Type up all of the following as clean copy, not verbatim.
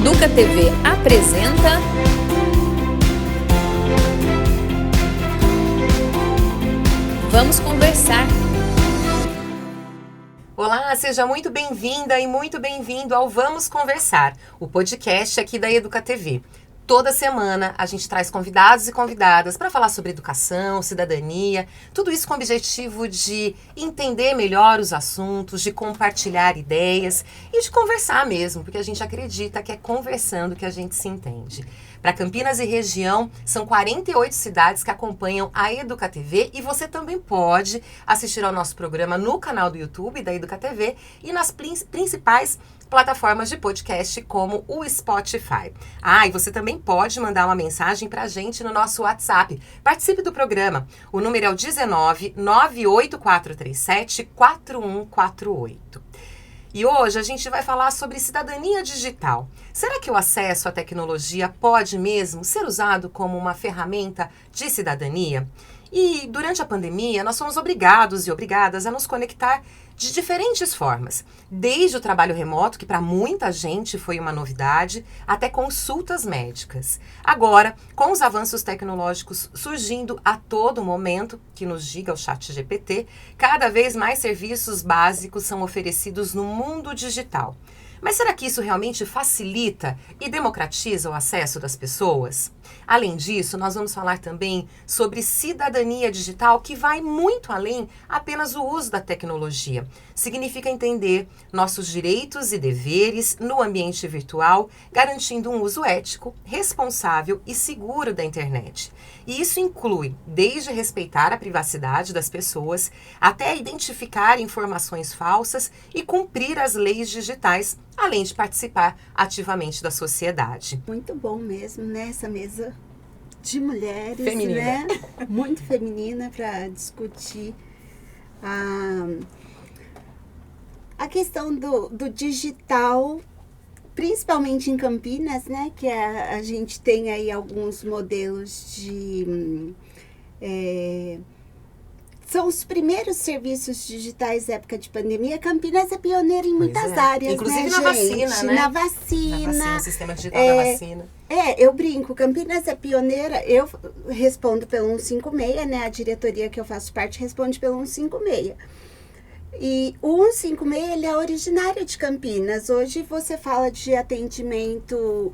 Educa TV apresenta Vamos Conversar. Olá, seja muito bem-vinda e muito bem-vindo ao Vamos Conversar, o podcast aqui da Educa TV. Toda semana a gente traz convidados e convidadas para falar sobre educação, cidadania, tudo isso com o objetivo de entender melhor os assuntos, de compartilhar ideias e de conversar mesmo, porque a gente acredita que é conversando que a gente se entende. Para Campinas e região, são 48 cidades que acompanham a Educa TV e você também pode assistir ao nosso programa no canal do YouTube da Educa TV e nas principais plataformas de podcast como o Spotify. E você também pode mandar uma mensagem pra gente no nosso WhatsApp. Participe do programa. O número é o 19 98437 4148. E hoje a gente vai falar sobre cidadania digital. Será que o acesso à tecnologia pode mesmo ser usado como uma ferramenta de cidadania? E durante a pandemia, nós fomos obrigados e obrigadas a nos conectar de diferentes formas. Desde o trabalho remoto, que para muita gente foi uma novidade, até consultas médicas. Agora, com os avanços tecnológicos surgindo a todo momento, que nos diga o ChatGPT, cada vez mais serviços básicos são oferecidos no mundo digital. Mas será que isso realmente facilita e democratiza o acesso das pessoas? Além disso, nós vamos falar também sobre cidadania digital, que vai muito além apenas do uso da tecnologia. Significa entender nossos direitos e deveres no ambiente virtual, garantindo um uso ético, responsável e seguro da internet. E isso inclui desde respeitar a privacidade das pessoas até identificar informações falsas e cumprir as leis digitais, além de participar ativamente da sociedade. Muito bom mesmo, né? Essa mesa de mulheres, feminina, né? Muito feminina para discutir a questão do digital, principalmente em Campinas, né? Que a gente tem aí alguns modelos de... São os primeiros serviços digitais da época de pandemia. Campinas é pioneira em muitas áreas, inclusive né, na vacina, né? Na vacina. O sistema digital da vacina. Eu brinco, Campinas é pioneira, eu respondo pelo 156, né? A diretoria que eu faço parte responde pelo 156. E o 156, ele é originário de Campinas. Hoje você fala de atendimento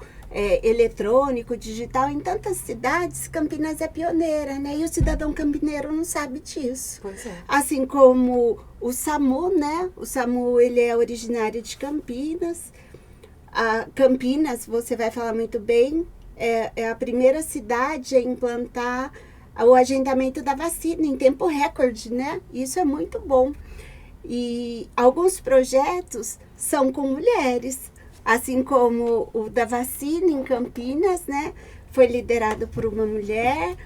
eletrônico, digital, em tantas cidades, Campinas é pioneira, né? E o cidadão campineiro não sabe disso. Pois é. Assim como o SAMU, né? O SAMU, ele é originário de Campinas. A Campinas, você vai falar muito bem, é a primeira cidade a implantar o agendamento da vacina em tempo recorde, né? Isso é muito bom. E alguns projetos são com mulheres, assim como o da vacina em Campinas, né? Foi liderado por uma mulher.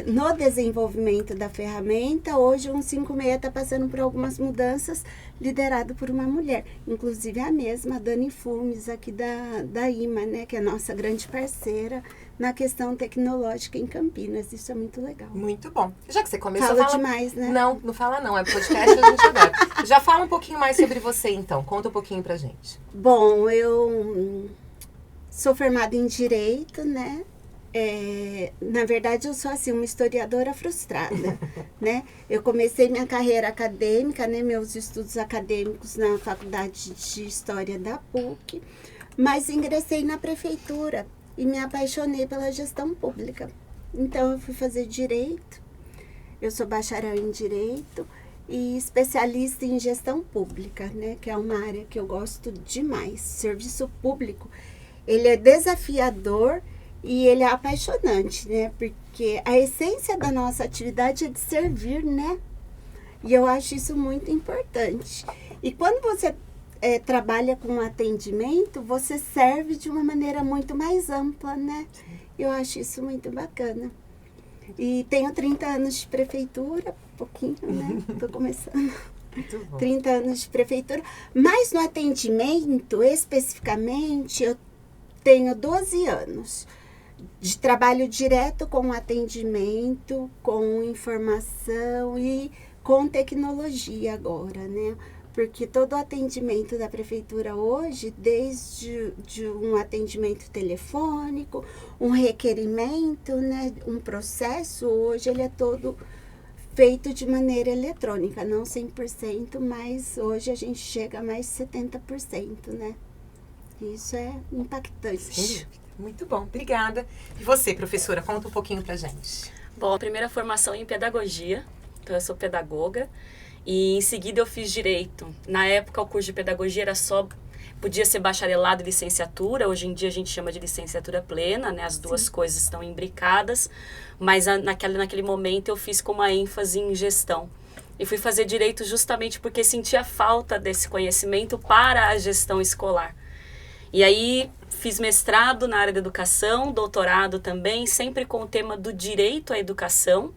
No desenvolvimento da ferramenta, hoje o 156 está passando por algumas mudanças, liderado por uma mulher, inclusive a mesma, a Dani Fumes, aqui da IMA, né, que é a nossa grande parceira na questão tecnológica em Campinas. Isso é muito legal. Muito bom. Já que você começou, fala demais, né? Não fala não, é podcast que a gente adora. Já fala um pouquinho mais sobre você, então. Conta um pouquinho pra gente. Bom, eu sou formada em Direito, né? Na verdade, eu sou assim, uma historiadora frustrada, né? Eu comecei minha carreira acadêmica, né? Meus estudos acadêmicos na Faculdade de História da PUC, mas ingressei na prefeitura e me apaixonei pela gestão pública. Então, eu fui fazer Direito, eu sou bacharel em Direito e especialista em gestão pública, né? Que é uma área que eu gosto demais. Serviço público, ele é desafiador e ele é apaixonante, né? Porque a essência da nossa atividade é de servir, né? E eu acho isso muito importante. E quando você trabalha com atendimento, você serve de uma maneira muito mais ampla, né? Eu acho isso muito bacana. E tenho 30 anos de prefeitura, pouquinho, né? Tô começando. Muito bom. 30 anos de prefeitura. Mas no atendimento, especificamente, eu tenho 12 anos. De trabalho direto com atendimento, com informação e com tecnologia agora, né? Porque todo o atendimento da prefeitura hoje, desde de um atendimento telefônico, um requerimento, né, um processo, hoje ele é todo feito de maneira eletrônica, não 100%, mas hoje a gente chega a mais de 70%, né? Isso é impactante. Muito bom, obrigada. E você, professora, conta um pouquinho pra gente. Bom, a primeira formação em pedagogia, então eu sou pedagoga, e em seguida eu fiz direito. Na época o curso de pedagogia podia ser bacharelado e licenciatura, hoje em dia a gente chama de licenciatura plena, né? As duas coisas estão imbricadas, mas naquele momento eu fiz com uma ênfase em gestão. E fui fazer direito justamente porque sentia falta desse conhecimento para a gestão escolar. E aí fiz mestrado na área da educação, doutorado também, sempre com o tema do direito à educação,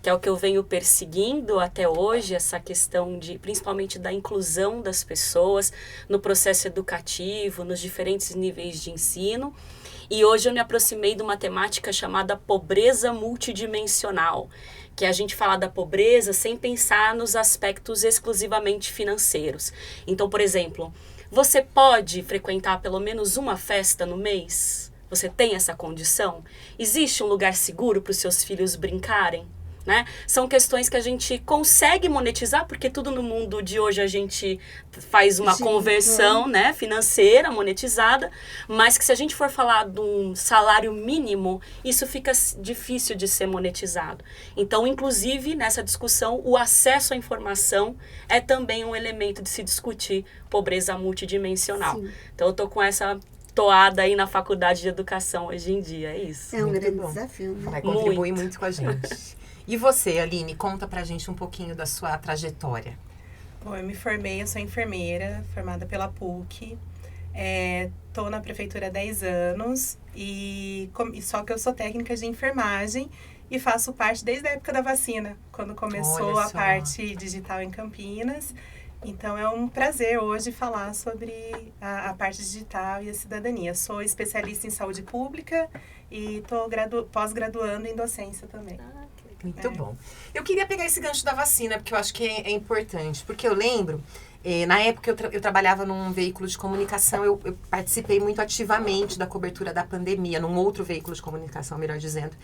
que é o que eu venho perseguindo até hoje, essa questão principalmente da inclusão das pessoas no processo educativo, nos diferentes níveis de ensino. E hoje eu me aproximei de uma temática chamada pobreza multidimensional, que é a gente falar da pobreza sem pensar nos aspectos exclusivamente financeiros. Então, por exemplo, você pode frequentar pelo menos uma festa no mês? Você tem essa condição? Existe um lugar seguro para os seus filhos brincarem? Né? São questões que a gente consegue monetizar, porque tudo no mundo de hoje a gente faz uma conversão, né, financeira, monetizada, mas que se a gente for falar de um salário mínimo, isso fica difícil de ser monetizado. Então, inclusive, nessa discussão, o acesso à informação é também um elemento de se discutir pobreza multidimensional. Sim. Então, eu estou com essa toada aí na faculdade de educação hoje em dia, é isso. É um grande desafio, né? Vai contribuir muito com a gente. E você, Aline, conta pra gente um pouquinho da sua trajetória. Bom, eu me formei, eu sou enfermeira, formada pela PUC. Tô na prefeitura há 10 anos, só que eu sou técnica de enfermagem e faço parte desde a época da vacina, quando começou a parte digital em Campinas. Então, é um prazer hoje falar sobre a parte digital e a cidadania. Sou especialista em saúde pública e estou pós-graduando em docência também. Muito bom. Eu queria pegar esse gancho da vacina, porque eu acho que é importante. Porque eu lembro, na época eu trabalhava num veículo de comunicação, eu participei muito ativamente da cobertura da pandemia, num outro veículo de comunicação, melhor dizendo.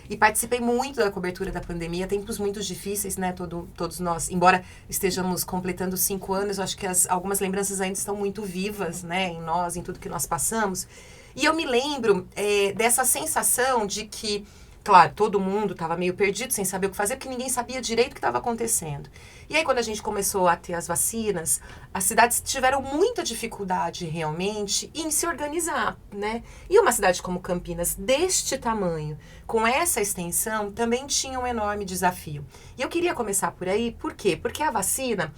E participei muito da cobertura da pandemia, tempos muito difíceis, né? Todos nós, embora estejamos completando 5 anos, eu acho que algumas lembranças ainda estão muito vivas, né? Em nós, em tudo que nós passamos. E eu me lembro dessa sensação de que, claro, todo mundo estava meio perdido, sem saber o que fazer, porque ninguém sabia direito o que estava acontecendo. E aí, quando a gente começou a ter as vacinas, as cidades tiveram muita dificuldade, realmente, em se organizar, né? E uma cidade como Campinas, deste tamanho, com essa extensão, também tinha um enorme desafio. E eu queria começar por aí, por quê? Porque a vacina...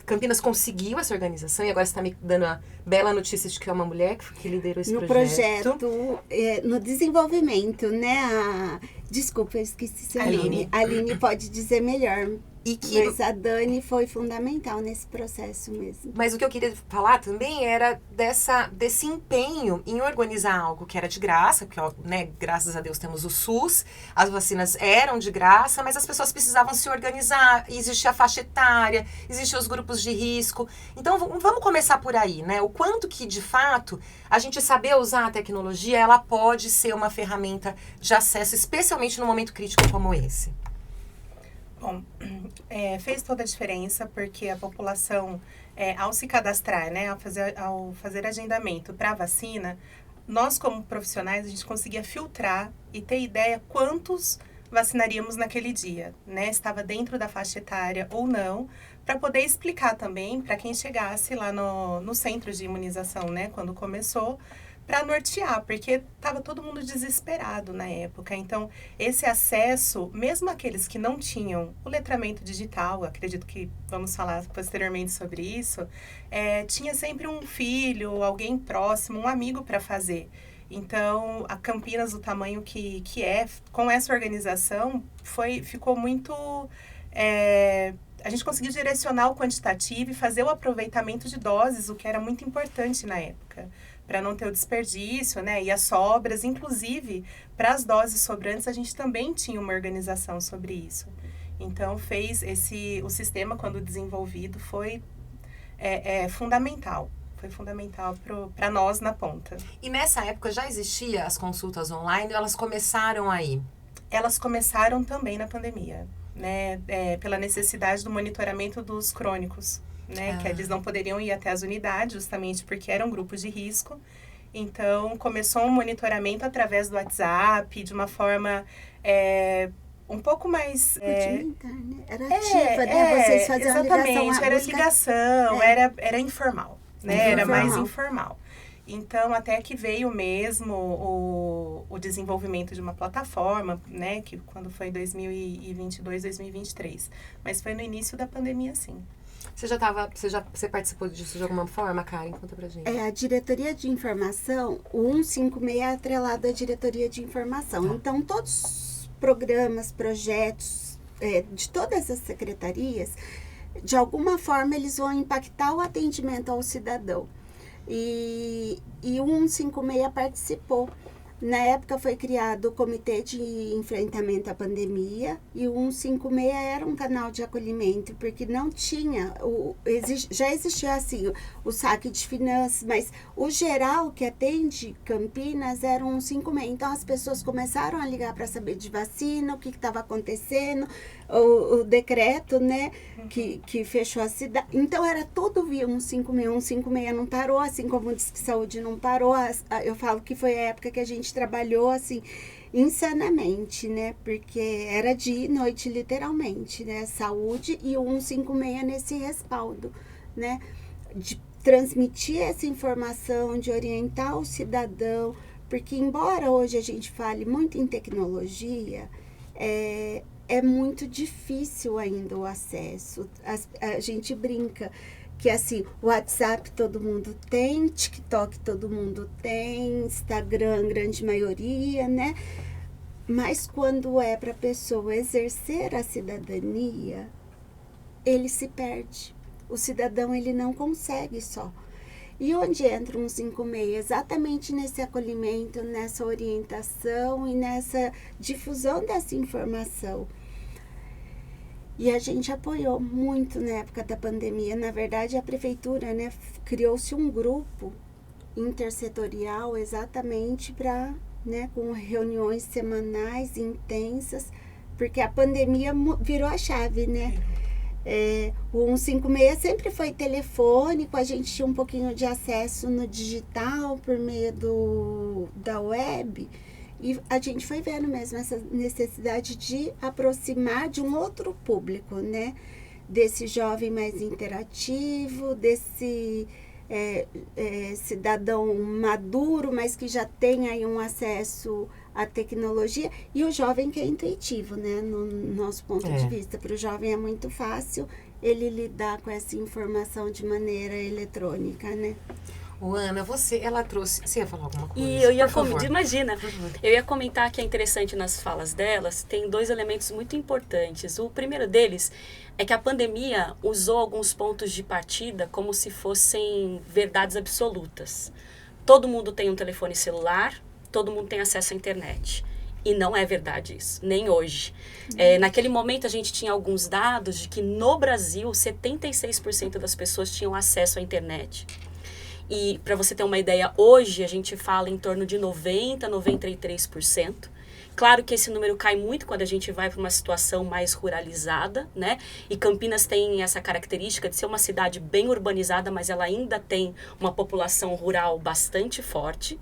Campinas conseguiu essa organização e agora está me dando a bela notícia de que é uma mulher que liderou esse projeto. No desenvolvimento, né? Desculpa, eu esqueci seu nome. A Aline pode dizer melhor. Mas a Dani foi fundamental nesse processo mesmo. Mas o que eu queria falar também era desse empenho em organizar algo que era de graça, porque, né, graças a Deus temos o SUS, as vacinas eram de graça, mas as pessoas precisavam se organizar, existia a faixa etária, existiam os grupos de risco. Então, vamos começar por aí, né? O quanto que, de fato, a gente saber usar a tecnologia, ela pode ser uma ferramenta de acesso, especialmente num momento crítico como esse. Bom, fez toda a diferença, porque a população, ao se cadastrar, né, ao fazer agendamento para a vacina, nós como profissionais, a gente conseguia filtrar e ter ideia quantos vacinaríamos naquele dia, né, estava dentro da faixa etária ou não, para poder explicar também para quem chegasse lá no centro de imunização, né, quando começou, para nortear, porque estava todo mundo desesperado na época. Então, esse acesso, mesmo aqueles que não tinham o letramento digital, acredito que vamos falar posteriormente sobre isso, tinha sempre um filho, alguém próximo, um amigo para fazer. Então, a Campinas, do tamanho que é, com essa organização, ficou muito... a gente conseguiu direcionar o quantitativo e fazer o aproveitamento de doses, o que era muito importante na época, para não ter o desperdício, né, e as sobras. Inclusive, para as doses sobrantes, a gente também tinha uma organização sobre isso. Então, o sistema, quando desenvolvido, foi fundamental. Foi fundamental para nós na ponta. E nessa época já existia as consultas online ou elas começaram aí? Elas começaram também na pandemia, né? Pela necessidade do monitoramento dos crônicos, né? Que eles não poderiam ir até as unidades, justamente porque eram grupos de risco. Então, começou um monitoramento através do WhatsApp, de uma forma um pouco mais... rudimentar, né? Era ativa, né? Vocês faziam exatamente, a era ligação, era informal, né? Era mais informal. Então, até que veio mesmo o desenvolvimento de uma plataforma, né? Que quando foi em 2022, 2023. Mas foi no início da pandemia, sim. Você participou disso de alguma forma, Karen? Conta pra gente. A diretoria de informação, o 156 é atrelado à diretoria de informação. Então, todos os programas, projetos de todas as secretarias, de alguma forma, eles vão impactar o atendimento ao cidadão. E o 156 participou. Na época foi criado o Comitê de Enfrentamento à Pandemia e o 156 era um canal de acolhimento, porque não tinha, já existia assim, o saque de finanças, mas o geral que atende Campinas era o 156. Então as pessoas começaram a ligar para saber de vacina, o que estava acontecendo, o decreto, né, que fechou a cidade. Então era tudo via 156. 156 não parou, assim como o Disque Saúde não parou. Eu falo que foi a época que a gente trabalhou assim insanamente, né? Porque era dia e noite, literalmente, né? Saúde e o 156 nesse respaldo, né? De transmitir essa informação, de orientar o cidadão, porque embora hoje a gente fale muito em tecnologia, é muito difícil ainda o acesso. A gente brinca que assim, o WhatsApp todo mundo tem, TikTok todo mundo tem, Instagram grande maioria, né? Mas quando é para a pessoa exercer a cidadania, ele se perde. O cidadão, ele não consegue só. E onde entra um 156? Exatamente nesse acolhimento, nessa orientação e nessa difusão dessa informação. E a gente apoiou muito na época da pandemia. Na verdade, a prefeitura, né, criou-se um grupo intersetorial exatamente para, né, com reuniões semanais intensas, porque a pandemia virou a chave, né? O 156 sempre foi telefônico, a gente tinha um pouquinho de acesso no digital por meio da web. E a gente foi vendo mesmo essa necessidade de aproximar de um outro público, né? Desse jovem mais interativo, desse cidadão maduro, mas que já tem aí um acesso à tecnologia. E o jovem que é intuitivo, né? No nosso ponto de vista. Para o jovem é muito fácil ele lidar com essa informação de maneira eletrônica, né? Ana, ela trouxe... Você ia falar alguma coisa? E eu ia imagina, eu ia comentar que é interessante nas falas delas, tem 2 elementos muito importantes. O primeiro deles é que a pandemia usou alguns pontos de partida como se fossem verdades absolutas. Todo mundo tem um telefone celular, todo mundo tem acesso à internet. E não é verdade isso, nem hoje. Naquele momento a gente tinha alguns dados de que no Brasil 76% das pessoas tinham acesso à internet. E para você ter uma ideia, hoje a gente fala em torno de 90%, 93%. Claro que esse número cai muito quando a gente vai para uma situação mais ruralizada, né? E Campinas tem essa característica de ser uma cidade bem urbanizada, mas ela ainda tem uma população rural bastante forte.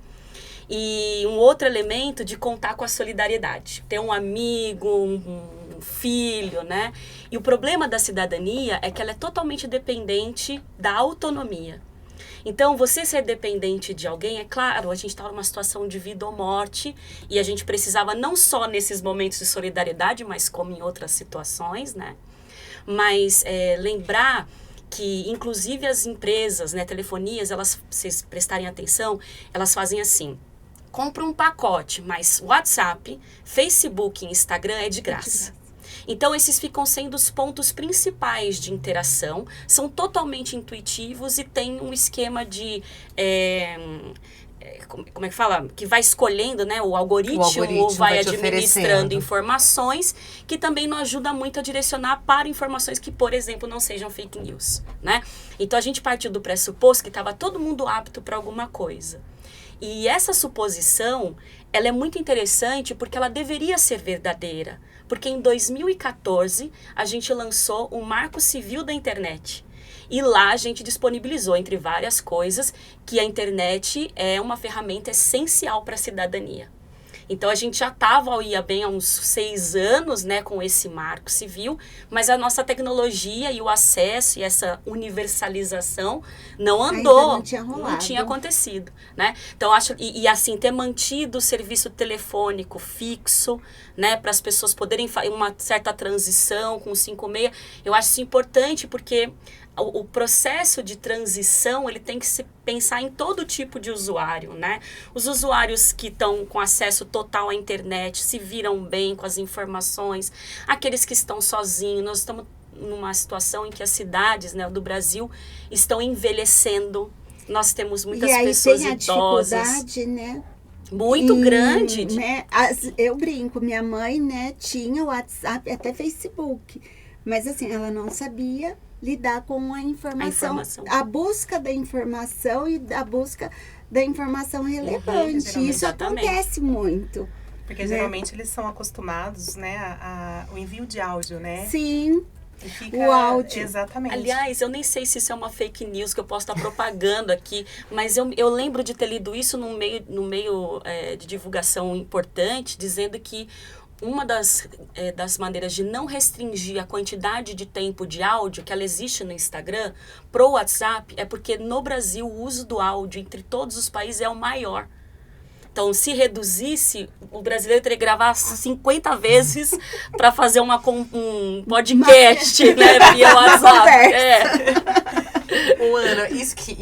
E um outro elemento de contar com a solidariedade. Ter um amigo, um filho, né? E o problema da cidadania é que ela é totalmente dependente da autonomia. Então, você ser dependente de alguém, é claro, a gente estava numa situação de vida ou morte e a gente precisava não só nesses momentos de solidariedade, mas como em outras situações, né? Mas lembrar que, inclusive, as empresas, né, telefonias, elas, se vocês prestarem atenção, elas fazem assim: compra um pacote, mas WhatsApp, Facebook e Instagram é de graça. Então, esses ficam sendo os pontos principais de interação, são totalmente intuitivos e tem um esquema de como é que fala? Que vai escolhendo, né? O algoritmo vai te administrando oferecendo informações que também não ajuda muito a direcionar para informações que, por exemplo, não sejam fake news, né? Então, a gente partiu do pressuposto que estava todo mundo apto para alguma coisa. E essa suposição, ela é muito interessante porque ela deveria ser verdadeira. Porque em 2014, a gente lançou o Marco Civil da Internet. E lá a gente disponibilizou, entre várias coisas, que a internet é uma ferramenta essencial para a cidadania. Então, a gente já estava, ia bem há uns 6 anos, né, com esse marco civil, mas a nossa tecnologia e o acesso e essa universalização não andou, não tinha acontecido, né? Então, acho, e assim, ter mantido o serviço telefônico fixo, né, para as pessoas poderem fazer uma certa transição com o 56, eu acho isso importante porque o processo de transição, ele tem que se pensar em todo tipo de usuário, né? Os usuários que estão com acesso total à internet, se viram bem com as informações, aqueles que estão sozinhos. Nós estamos numa situação em que as cidades, né, do Brasil estão envelhecendo. Nós temos muitas pessoas idosas. E aí tem a dificuldade, né? Muito grande. Né? Eu brinco, minha mãe, né, tinha WhatsApp, até Facebook, mas assim, ela não sabia lidar com a informação, a busca da informação e a busca da informação relevante. Isso acontece muito. Porque geralmente eles são acostumados, né, o envio de áudio, né? Sim. E fica, o áudio. Exatamente. Aliás, eu nem sei se isso é uma fake news que eu posso estar propagando aqui, mas eu lembro de ter lido isso no meio de divulgação importante, dizendo que uma das maneiras de não restringir a quantidade de tempo de áudio que ela existe no Instagram pro WhatsApp é porque no Brasil o uso do áudio entre todos os países é o maior. Então, se reduzisse, o brasileiro teria que gravar 50 vezes para fazer um podcast, né, via WhatsApp. Ana, isso que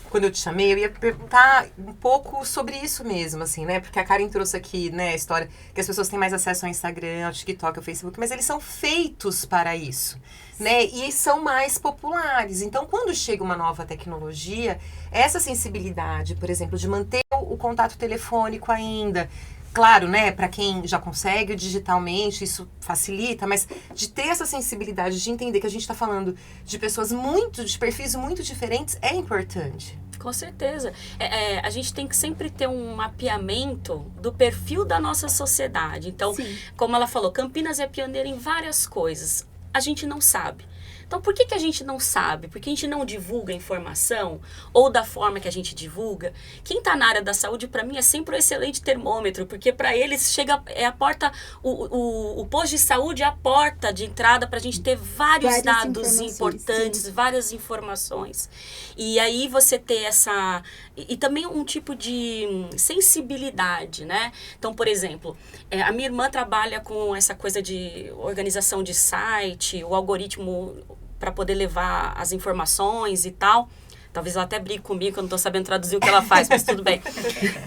quando eu te chamei, eu ia perguntar um pouco sobre isso mesmo, assim, né? Porque a Karen trouxe aqui, né, a história que as pessoas têm mais acesso ao Instagram, ao TikTok, ao Facebook, mas eles são feitos para isso, né? E são mais populares. Então, quando chega uma nova tecnologia, essa sensibilidade, por exemplo, de manter o contato telefônico ainda, claro, né, para quem já consegue digitalmente, isso facilita, mas de ter essa sensibilidade, de entender que a gente está falando de pessoas de perfis muito diferentes, é importante. Com certeza. A gente tem que sempre ter um mapeamento do perfil da nossa sociedade. Então, como ela falou, Campinas é pioneira em várias coisas. A gente não sabe. Então, por que a gente não sabe? Porque a gente não divulga informação, ou da forma que a gente divulga. Quem está na área da saúde, para mim, é sempre um excelente termômetro, porque para eles chega, é a porta, o posto de saúde é a porta de entrada para a gente ter vários dados importantes, várias informações. E aí você ter essa... E também um tipo de sensibilidade, né? Então, por exemplo, a minha irmã trabalha com essa coisa de organização de site, o algoritmo para poder levar as informações e tal. Talvez ela até brigue comigo, que eu não estou sabendo traduzir o que ela faz, mas tudo bem.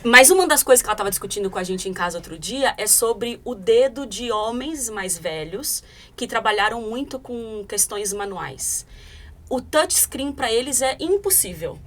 Mas uma das coisas que ela estava discutindo com a gente em casa outro dia é sobre o dedo de homens mais velhos que trabalharam muito com questões manuais. O touchscreen para eles é impossível.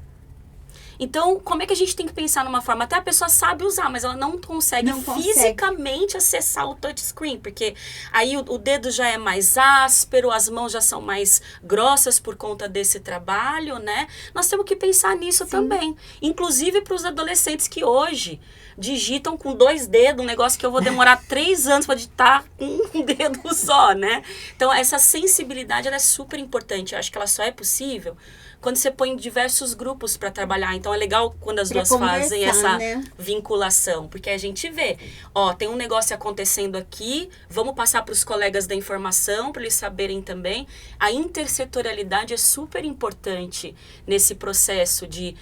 Então, como é que a gente tem que pensar numa forma? Até a pessoa sabe usar, mas ela não consegue fisicamente acessar o touchscreen, porque aí o dedo já é mais áspero, as mãos já são mais grossas por conta desse trabalho, né? Nós temos que pensar nisso também. Inclusive para os adolescentes que hoje digitam com 2 dedos, um negócio que eu vou demorar 3 anos para digitar com um dedo só, né? Então, essa sensibilidade, ela é super importante. Eu acho que ela só é possível quando você põe diversos grupos para trabalhar. Então, é legal quando as duas fazem essa vinculação. Porque a gente vê, tem um negócio acontecendo aqui, vamos passar para os colegas da informação, para eles saberem também. A intersetorialidade é super importante nesse processo de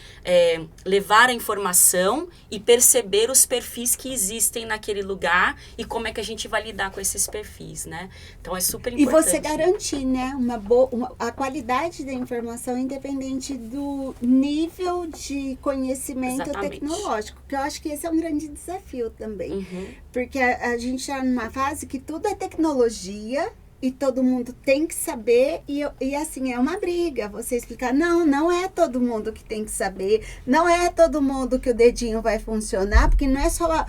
levar a informação e perceber os perfis que existem naquele lugar e como é que a gente vai lidar com esses perfis, né? Então, é super importante. E você garantir, né, a qualidade da informação independente do nível de conhecimento tecnológico, que eu acho que esse é um grande desafio também. Porque a gente está numa fase que tudo é tecnologia, e todo mundo tem que saber, e assim, é uma briga, você explicar, não é todo mundo que tem que saber, não é todo mundo que o dedinho vai funcionar, porque não é só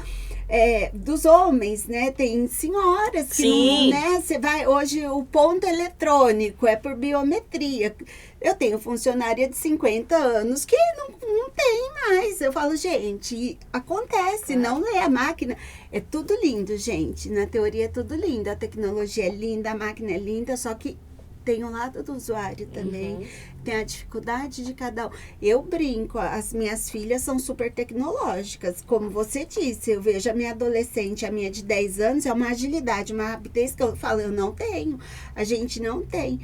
dos homens, né, tem senhoras que Sim. não, né, você vai, hoje o ponto eletrônico é por biometria, eu tenho funcionária de 50 anos que não tem mais. Eu falo, gente, acontece, não é a máquina. É tudo lindo, gente. Na teoria é tudo lindo. A tecnologia é linda, a máquina é linda, só que tem o lado do usuário também. Tem a dificuldade de cada um. Eu brinco, as minhas filhas são super tecnológicas. Como você disse, eu vejo a minha adolescente, a minha de 10 anos, é uma agilidade, uma rapidez que eu falo, eu não tenho. A gente não tem.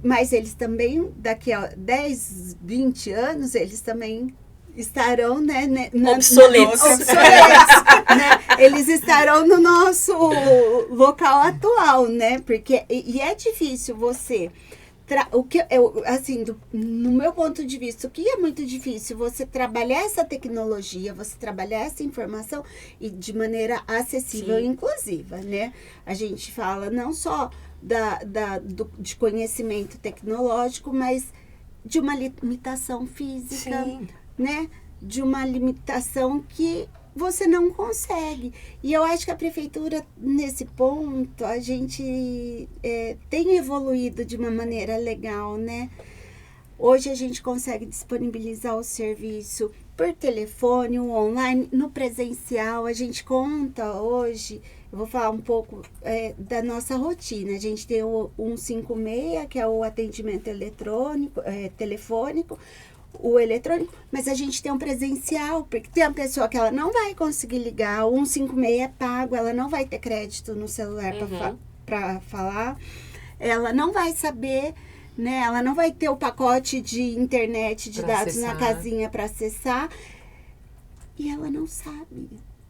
Mas eles também, daqui a 10, 20 anos, eles também estarão, né? Obsoletos. Né? Eles estarão no nosso local atual, né? Porque, e é difícil você... assim, no meu ponto de vista, o que é muito difícil? Você trabalhar essa tecnologia, você trabalhar essa informação e de maneira acessível e inclusiva, né? A gente fala não só de conhecimento tecnológico, mas de uma limitação física, né? De uma limitação que você não consegue. E eu acho que a prefeitura, nesse ponto, a gente tem evoluído de uma maneira legal, né? Hoje a gente consegue disponibilizar o serviço por telefone, online, no presencial. A gente conta hoje, eu vou falar um pouco da nossa rotina. A gente tem o 156, que é o atendimento eletrônico, telefônico, o eletrônico, mas a gente tem um presencial, porque tem uma pessoa que ela não vai conseguir ligar, o 156 é pago, ela não vai ter crédito no celular para falar, ela não vai saber, né? Ela não vai ter o pacote de internet, de dados na casinha para acessar, e ela não sabe.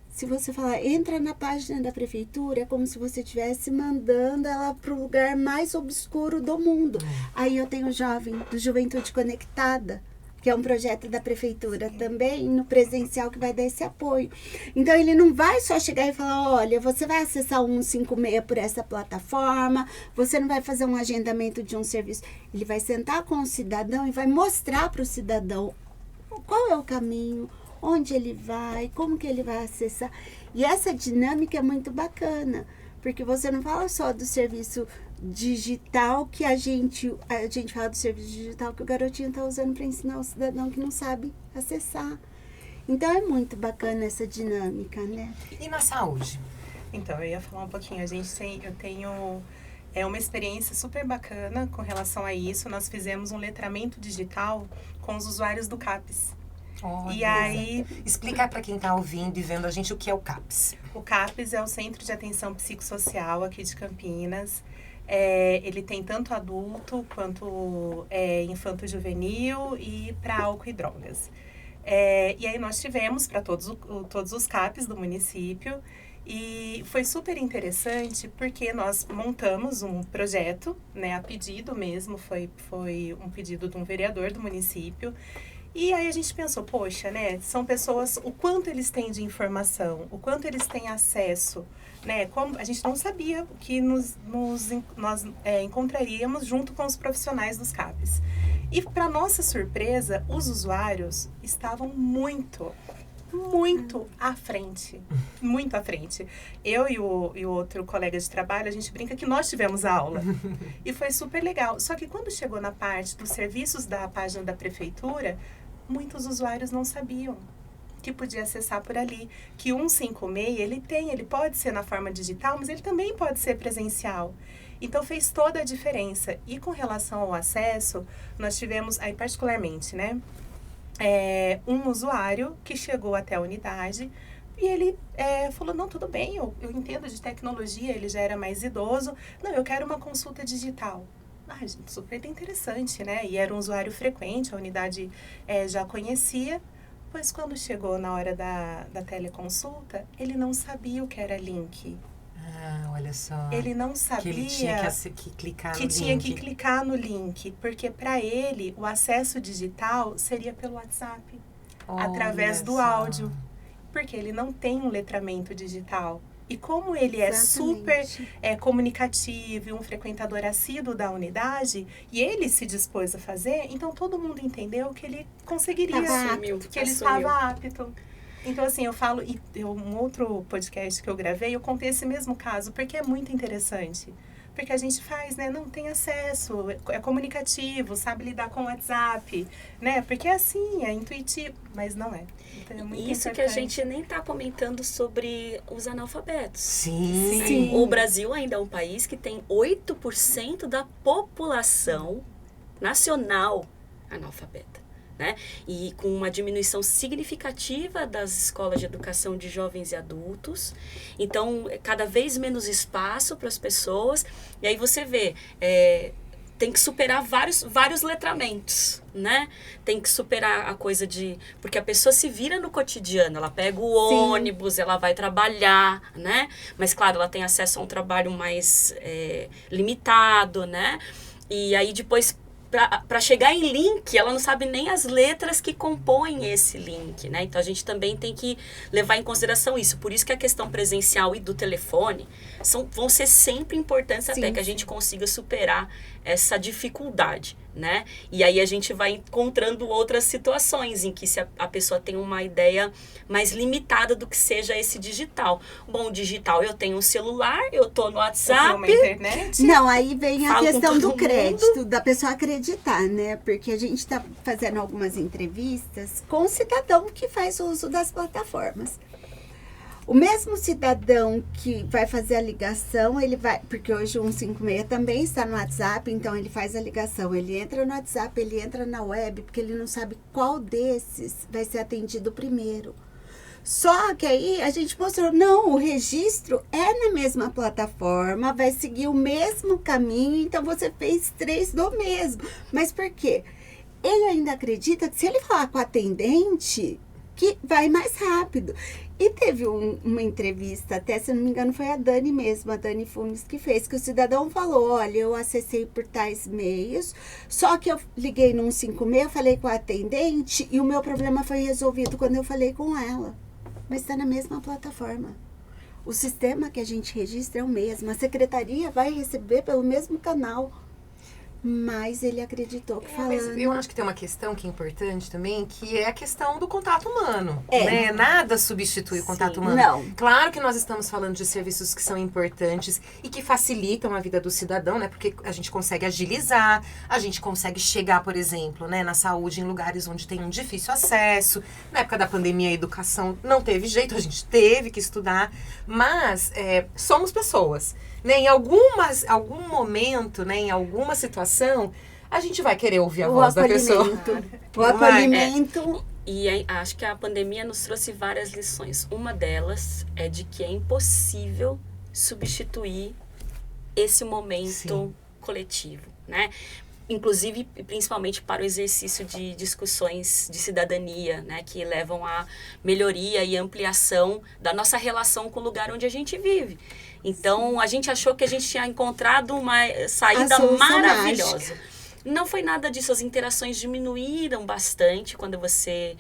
Se você falar, entra na página da prefeitura, é como se você estivesse mandando ela para o lugar mais obscuro do mundo. Aí eu tenho o Jovem, do Juventude Conectada, que é um projeto da prefeitura também, no presencial, que vai dar esse apoio. Então, ele não vai só chegar e falar, olha, você vai acessar o 156 por essa plataforma, você não vai fazer um agendamento de um serviço. Ele vai sentar com o cidadão e vai mostrar para o cidadão qual é o caminho, onde ele vai, como que ele vai acessar. E essa dinâmica é muito bacana, porque você não fala só do serviço digital, que a gente fala do serviço digital que o garotinho está usando para ensinar o cidadão que não sabe acessar. Então é muito bacana essa dinâmica, né? E na saúde? Então, eu ia falar um pouquinho. Eu tenho uma experiência super bacana com relação a isso. Nós fizemos um letramento digital com os usuários do CAPES. E aí... Explicar para quem está ouvindo e vendo a gente o que é o CAPES. O CAPES é o Centro de Atenção Psicossocial aqui de Campinas. Ele tem tanto adulto quanto infanto-juvenil e para álcool e drogas. E aí nós tivemos para todos os CAPES do município. E foi super interessante porque nós montamos um projeto, né, a pedido mesmo, foi um pedido de um vereador do município. E aí a gente pensou, poxa, né, são pessoas, o quanto eles têm de informação, o quanto eles têm acesso, né, como a gente não sabia o que nós encontraríamos junto com os profissionais dos CAPES. E para nossa surpresa, os usuários estavam muito à frente, muito à frente. Eu e o outro colega de trabalho, a gente brinca que nós tivemos a aula. E foi super legal. Só que quando chegou na parte dos serviços da página da prefeitura, muitos usuários não sabiam que podia acessar por ali. Que o 156, ele pode ser na forma digital, mas ele também pode ser presencial. Então, fez toda a diferença. E com relação ao acesso, nós tivemos, aí particularmente, né, um usuário que chegou até a unidade e ele falou, não, tudo bem, eu entendo de tecnologia, ele já era mais idoso, não, eu quero uma consulta digital. Ah, gente, super interessante, né? E era um usuário frequente, a unidade já conhecia, pois quando chegou na hora da teleconsulta, ele não sabia o que era link. Ah, olha só. Ele não sabia que ele tinha que clicar no link. Tinha que clicar no link, porque para ele o acesso digital seria pelo WhatsApp, através do áudio, porque ele não tem um letramento digital. E como ele é Exatamente. super comunicativo, um frequentador assíduo da unidade, e ele se dispôs a fazer, então todo mundo entendeu que ele conseguiria, Tava Assumiu, que ele assumiu. estava apto. Então, assim, eu falo, um outro podcast que eu gravei, eu contei esse mesmo caso, porque é muito interessante. Porque a gente faz, né? Não tem acesso, é comunicativo, sabe lidar com o WhatsApp, né? Porque é assim, é intuitivo, mas não é. Então, é muito Isso que a gente nem está comentando sobre os analfabetos. Sim. Sim. O Brasil ainda é um país que tem 8% da população nacional analfabeta, né? E com uma diminuição significativa das escolas de educação de jovens e adultos. Então, cada vez menos espaço para as pessoas. E aí você vê, tem que superar vários letramentos, né? Tem que superar a coisa de... Porque a pessoa se vira no cotidiano, ela pega o ônibus, ela vai trabalhar, né? Mas, claro, ela tem acesso a um trabalho mais limitado, né? E aí, depois, para chegar em link, ela não sabe nem as letras que compõem esse link, né? Então, a gente também tem que levar em consideração isso. Por isso que a questão presencial e do telefone vão ser sempre importantes até que a gente consiga superar essa dificuldade, né? E aí a gente vai encontrando outras situações em que se a pessoa tem uma ideia mais limitada do que seja esse digital. Bom, digital, eu tenho um celular, eu tô no Eu WhatsApp. tenho uma internet. Não, aí vem a Falo com questão todo do mundo. crédito, da pessoa acreditar, né? Porque a gente está fazendo algumas entrevistas com o cidadão que faz uso das plataformas. O mesmo cidadão que vai fazer a ligação, ele vai... Porque hoje o 156 também está no WhatsApp, então ele faz a ligação. Ele entra no WhatsApp, ele entra na web, porque ele não sabe qual desses vai ser atendido primeiro. Só que aí a gente mostrou, não, o registro é na mesma plataforma, vai seguir o mesmo caminho, então você fez 3 do mesmo. Mas por quê? Ele ainda acredita que se ele falar com o atendente, que vai mais rápido. E teve uma entrevista, até se não me engano foi a Dani mesmo, a Dani Funes que fez, que o cidadão falou, olha, eu acessei por tais meios, só que eu liguei no 156, falei com a atendente e o meu problema foi resolvido quando eu falei com ela. Mas está na mesma plataforma. O sistema que a gente registra é o mesmo, a secretaria vai receber pelo mesmo canal. Mas ele acreditou que Mas falando... eu acho que tem uma questão que é importante também, que é a questão do contato humano. É. Né? Nada substitui o contato humano. Não. Claro que nós estamos falando de serviços que são importantes e que facilitam a vida do cidadão, né? Porque a gente consegue agilizar, a gente consegue chegar, por exemplo, né, na saúde em lugares onde tem um difícil acesso. Na época da pandemia, a educação não teve jeito, a gente teve que estudar. Mas somos pessoas. Né? Em algum momento, né, em alguma situação, a gente vai querer ouvir a voz da pessoa. O acolhimento. E aí, acho que a pandemia nos trouxe várias lições. Uma delas é de que é impossível substituir esse momento Sim. coletivo, né? Inclusive, principalmente para o exercício de discussões de cidadania, né? Que levam à melhoria e ampliação da nossa relação com o lugar onde a gente vive. Então, a gente achou que a gente tinha encontrado uma saída A solução maravilhosa. mágica. Não foi nada disso, as interações diminuíram bastante quando você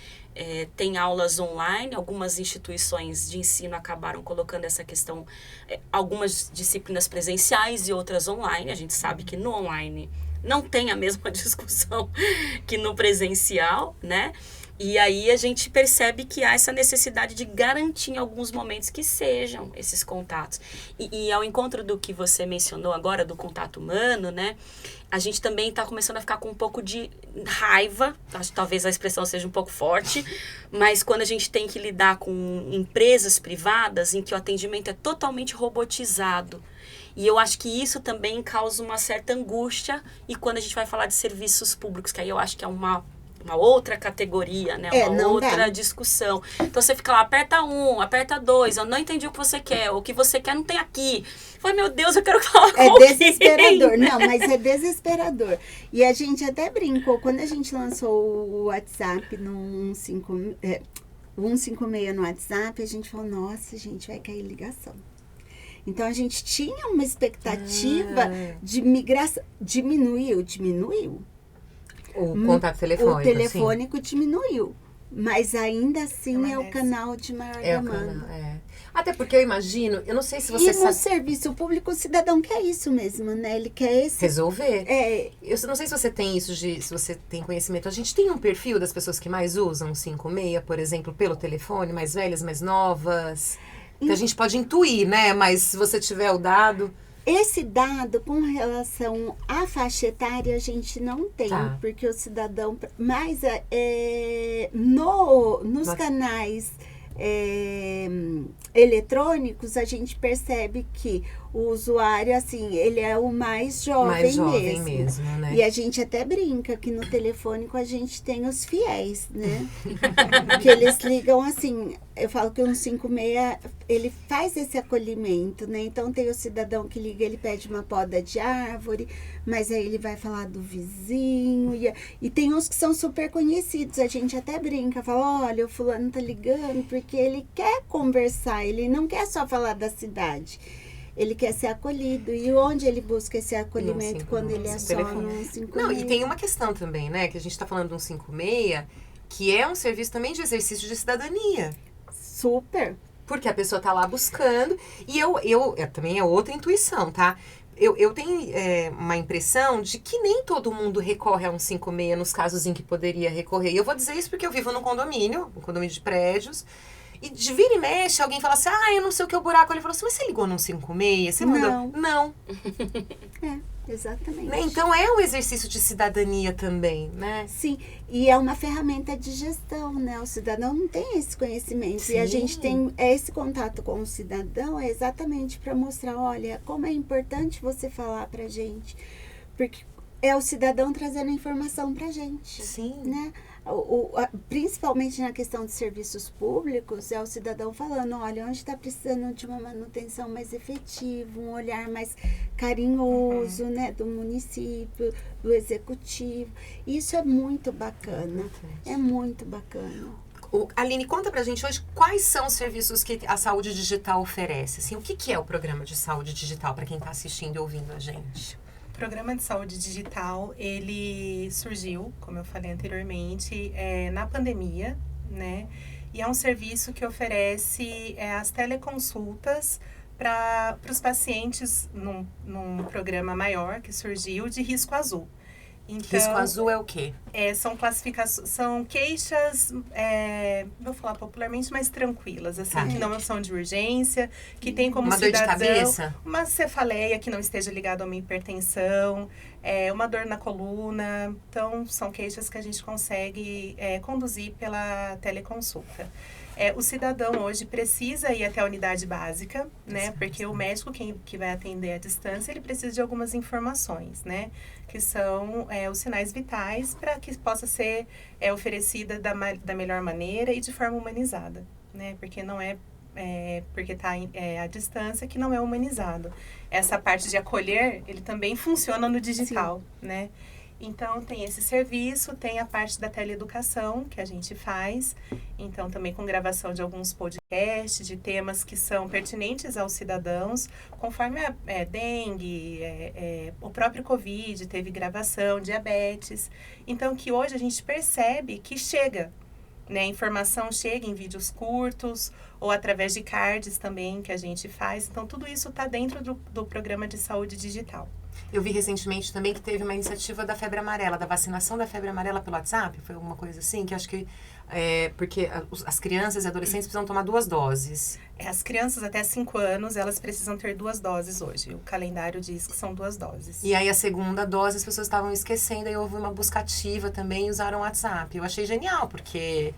tem aulas online. Algumas instituições de ensino acabaram colocando essa questão, algumas disciplinas presenciais e outras online. A gente sabe que no online não tem a mesma discussão que no presencial, né? E aí a gente percebe que há essa necessidade de garantir em alguns momentos que sejam esses contatos. E ao encontro do que você mencionou agora, do contato humano, né? A gente também está começando a ficar com um pouco de raiva, acho que talvez a expressão seja um pouco forte, mas quando a gente tem que lidar com empresas privadas em que o atendimento é totalmente robotizado. E eu acho que isso também causa uma certa angústia, e quando a gente vai falar de serviços públicos, que aí eu acho que é uma outra categoria, né? Uma outra dá. discussão. Então você fica lá, aperta 1, aperta 2, eu não entendi o que você quer, o que você quer não tem aqui. Eu falei, meu Deus, eu quero falar com É alguém. desesperador. Não, mas é desesperador. E a gente até brincou, quando a gente lançou o WhatsApp no 156 no WhatsApp, a gente falou, nossa, gente, vai cair ligação. Então, a gente tinha uma expectativa de migração. Diminuiu. O contato telefônico. O telefônico diminuiu. Mas ainda assim é o Permanece. canal de maior É o demanda. canal, Até porque eu imagino, eu não sei se você E no sabe serviço público, o cidadão quer isso mesmo, né? Ele quer esse... resolver. É, Eu não sei se você tem isso, se você tem conhecimento. A gente tem um perfil das pessoas que mais usam o 56, por exemplo, pelo telefone, mais velhas, mais novas. Que a gente pode intuir, né? Mas se você tiver o dado... esse dado com relação à faixa etária a gente não tem, Tá. porque o cidadão... Mas nos canais eletrônicos, a gente percebe que o usuário, assim, ele é o mais jovem mesmo, né? E a gente até brinca que no telefônico a gente tem os fiéis, né? Que eles ligam assim, eu falo que um 56, ele faz esse acolhimento, né? Então tem o cidadão que liga, ele pede uma poda de árvore, mas aí ele vai falar do vizinho, e tem uns que são super conhecidos, a gente até brinca, fala, olha, o fulano tá ligando porque ele quer conversar, ele não quer só falar da cidade. Ele quer ser acolhido. E onde ele busca esse acolhimento quando ele é só no 56? Não, e tem uma questão também, né? Que a gente está falando de um 56, que é um serviço também de exercício de cidadania. Super. Porque a pessoa tá lá buscando. E eu também é outra intuição, tá? Eu tenho uma impressão de que nem todo mundo recorre a um 56 nos casos em que poderia recorrer. E eu vou dizer isso porque eu vivo num condomínio de prédios. E de vira e mexe, alguém fala assim, eu não sei o que é o buraco. Ele falou assim, mas você ligou num 56? Você mandou? Não. Exatamente. Né? Então é um exercício de cidadania também, né? Sim, e é uma ferramenta de gestão, né? O cidadão não tem esse conhecimento. Sim. E a gente tem esse contato com o cidadão exatamente para mostrar, olha, como é importante você falar pra gente. Porque é o cidadão trazendo a informação pra gente. Sim. Né? Principalmente na questão de serviços públicos, é o cidadão falando, olha, onde está precisando de uma manutenção mais efetiva, um olhar mais carinhoso, né, do município, do executivo. Isso é muito bacana, é muito bacana. Aline, conta pra gente hoje quais são os serviços que a saúde digital oferece. Assim, o que é o programa de saúde digital para quem está assistindo e ouvindo a gente? O programa de saúde digital, ele surgiu, como eu falei anteriormente, na pandemia, né? E é um serviço que oferece as teleconsultas para os pacientes num programa maior que surgiu de risco azul. Então, risco azul é o quê? São classificações, são queixas, vou falar popularmente, mais tranquilas, assim, que não são de urgência, que tem como uma cidadão... Uma dor de cabeça? Uma cefaleia que não esteja ligada a uma hipertensão, uma dor na coluna. Então, são queixas que a gente consegue conduzir pela teleconsulta. O cidadão hoje precisa ir até a unidade básica, né? Porque o médico que vai atender à distância, ele precisa de algumas informações, né? Que são os sinais vitais para que possa ser oferecida da melhor maneira e de forma humanizada, né? Porque não porque está à distância que não é humanizado. Essa parte de acolher, ele também funciona no digital, né? Então, tem esse serviço, tem a parte da teleeducação que a gente faz. Então, também com gravação de alguns podcasts, de temas que são pertinentes aos cidadãos, conforme dengue, o próprio Covid, teve gravação, diabetes. Então, que hoje a gente percebe que chega, né? A informação chega em vídeos curtos ou através de cards também que a gente faz. Então, tudo isso está dentro do programa de saúde digital. Eu vi recentemente também que teve uma iniciativa da febre amarela, da vacinação da febre amarela pelo WhatsApp, foi alguma coisa assim, que acho que porque as crianças e adolescentes precisam tomar 2 doses. As crianças até 5 anos, elas precisam ter 2 doses hoje. O calendário diz que são 2 doses. E aí a segunda dose as pessoas estavam esquecendo, aí houve uma busca ativa também e usaram o WhatsApp. Eu achei genial, porque...